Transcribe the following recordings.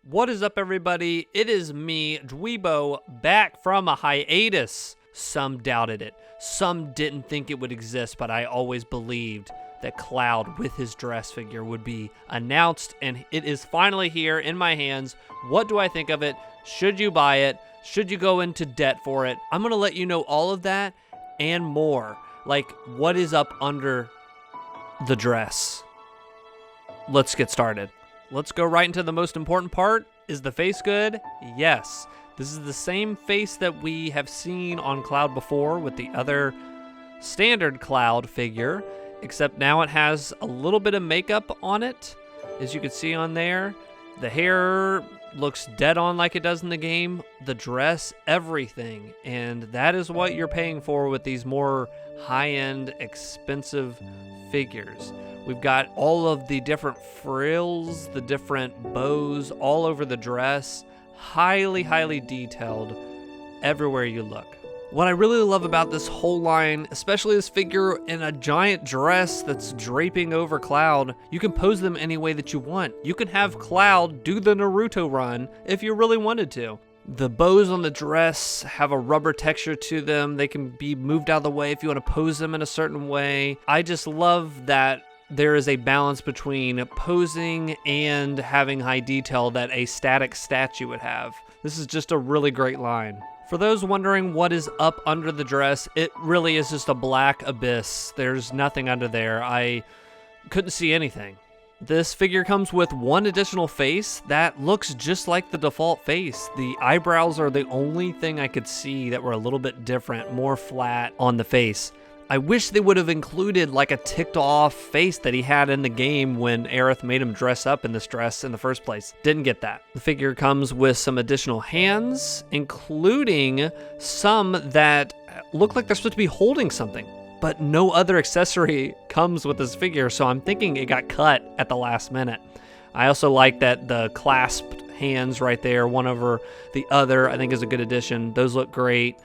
What is up, everybody? It is me, Dweebo, back from a hiatus. Some doubted it. Some didn't think it would exist, but I always believed that Cloud with his dress figure would be announced, and it is finally here in my hands. What do I think of it? Should you buy it? Should you go into debt for it? I'm going to let you know all of that and more. Like, what is up under the dress? Let's get started. Let's go right into the most important part. Is the face good? Yes. This is the same face that we have seen on Cloud before with the other standard Cloud figure, except now it has a little bit of makeup on it, as you can see on there. The hair looks dead on like it does in the game. The dress, everything. And that is what you're paying for with these more high-end, expensive figures. We've got all of the different frills, the different bows all over the dress. Highly, highly detailed everywhere you look. What I really love about this whole line, especially this figure in a giant dress that's draping over Cloud, you can pose them any way that you want. You can have Cloud do the Naruto run if you really wanted to. The bows on the dress have a rubber texture to them. They can be moved out of the way if you want to pose them in a certain way. I just love that there is a balance between posing and having high detail that a static statue would have. This is just a really great line. For those wondering what is up under the dress, it really is just a black abyss. There's nothing under there. I couldn't see anything. This figure comes with one additional face that looks just like the default face. The eyebrows are the only thing I could see that were a little bit different, more flat on the face. I wish they would have included like a ticked off face that he had in the game when Aerith made him dress up in this dress in the first place. Didn't get that. The figure comes with some additional hands, including some that look like they're supposed to be holding something, but no other accessory comes with this figure, so I'm thinking it got cut at the last minute. I also like that the clasped hands right there, one over the other, I think is a good addition. Those look great.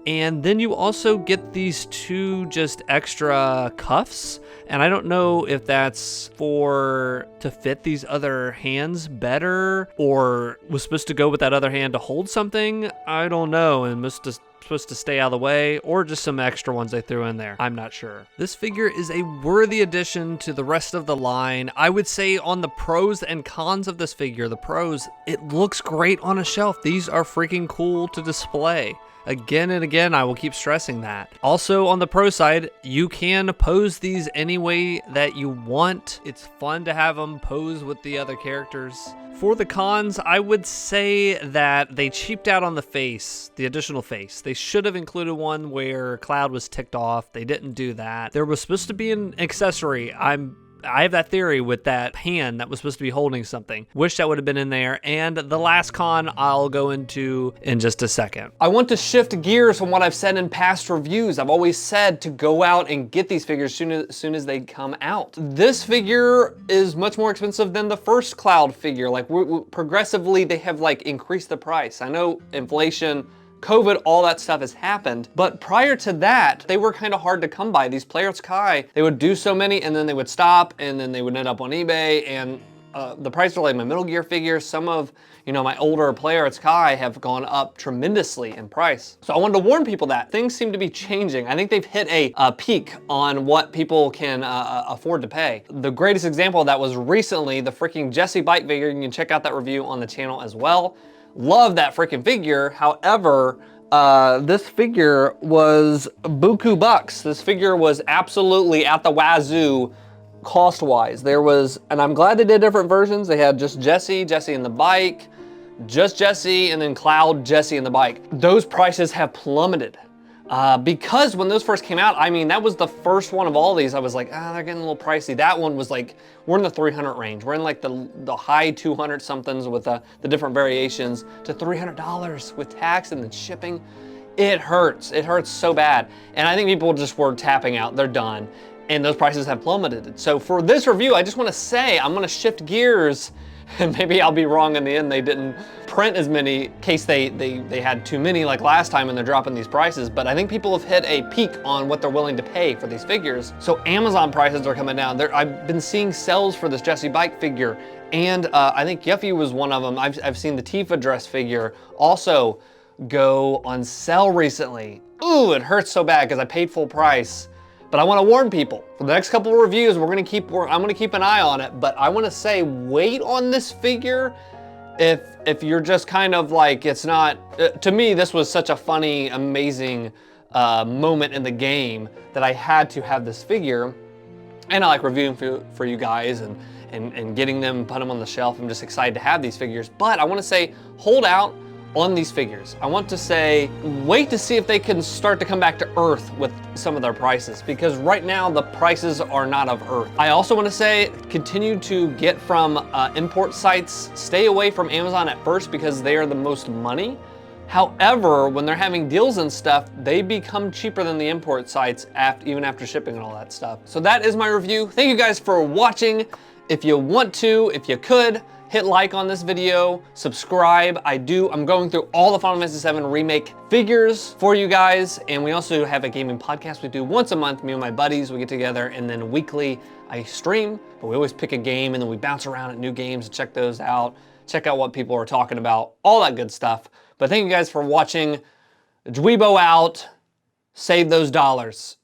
And then you also get these two just extra cuffs, and I don't know if that's to fit these other hands better, or was supposed to go with that other hand to hold something. I don't know, and supposed to stay out of the way, or just some extra ones they threw in there. I'm not sure. This figure is a worthy addition to the rest of the line. I would say on the pros and cons of this figure, the pros, it looks great on a shelf. These are freaking cool to display. Again and again, I will keep stressing that. Also, on the pro side, you can pose these any way that you want. It's fun to have them pose with the other characters. For the cons, I would say that they cheaped out on the face, the additional face. They should have included one where Cloud was ticked off. They didn't do that. There was supposed to be an accessory. I have that theory with that hand that was supposed to be holding something. Wish that would have been in there. And the last con I'll go into in just a second. I want to shift gears from what I've said in past reviews. I've always said to go out and get these figures soon as they come out. This figure is much more expensive than the first Cloud figure. Like progressively, they have like increased the price. I know inflation, COVID, all that stuff has happened. But prior to that, they were kind of hard to come by. These Players Kai, they would do so many and then they would stop and then they would end up on eBay, and the price for like my Metal Gear figures, some of my older Players Kai have gone up tremendously in price. So I wanted to warn people that things seem to be changing. I think they've hit a peak on what people can afford to pay. The greatest example of that was recently the freaking Jessie bike figure. You can check out that review on the channel as well. Love that freaking figure. However, this figure was buku bucks. This figure was absolutely at the wazoo cost-wise. There was, and I'm glad they did different versions. They had just Jessie and the bike, just Jessie, and then Cloud, Jessie, and the bike. Those prices have plummeted. Because when those first came out, I mean, that was the first one of all these. I was like, they're getting a little pricey. That one was like, we're in the 300 range. We're in like the high 200 somethings with the different variations to $300 with tax and then shipping. It hurts. It hurts so bad. And I think people just were tapping out. They're done. And those prices have plummeted. So for this review, I just want to say, I'm going to shift gears, and maybe I'll be wrong in the end. They didn't print as many in case they had too many like last time and they're dropping these prices. But I think people have hit a peak on what they're willing to pay for these figures. So Amazon prices are coming down. I've been seeing sales for this Jessie bike figure And I think Yuffie was one of them. I've seen the Tifa dress figure also go on sale recently. Ooh, it hurts so bad because I paid full price. But I want to warn people, for the next couple of reviews, I'm going to keep an eye on it, but I want to say wait on this figure if you're just kind of like, it's not, to me, this was such a funny, amazing moment in the game that I had to have this figure. And I like reviewing for you guys and getting them, put them on the shelf. I'm just excited to have these figures. But I want to say, hold out on these figures. I want to say, wait to see if they can start to come back to earth with some of their prices, because right now the prices are not of earth. I also want to say, continue to get from import sites. Stay away from Amazon at first because they are the most money. However, when they're having deals and stuff, they become cheaper than the import sites even after shipping and all that stuff. So that is my review. Thank you guys for watching. If you want to, if you could, hit like on this video, subscribe. I'm going through all the Final Fantasy VII Remake figures for you guys. And we also have a gaming podcast we do once a month. Me and my buddies, we get together, and then weekly I stream, but we always pick a game and then we bounce around at new games and check those out. Check out what people are talking about, all that good stuff. But thank you guys for watching. Dweebo out. Save those dollars.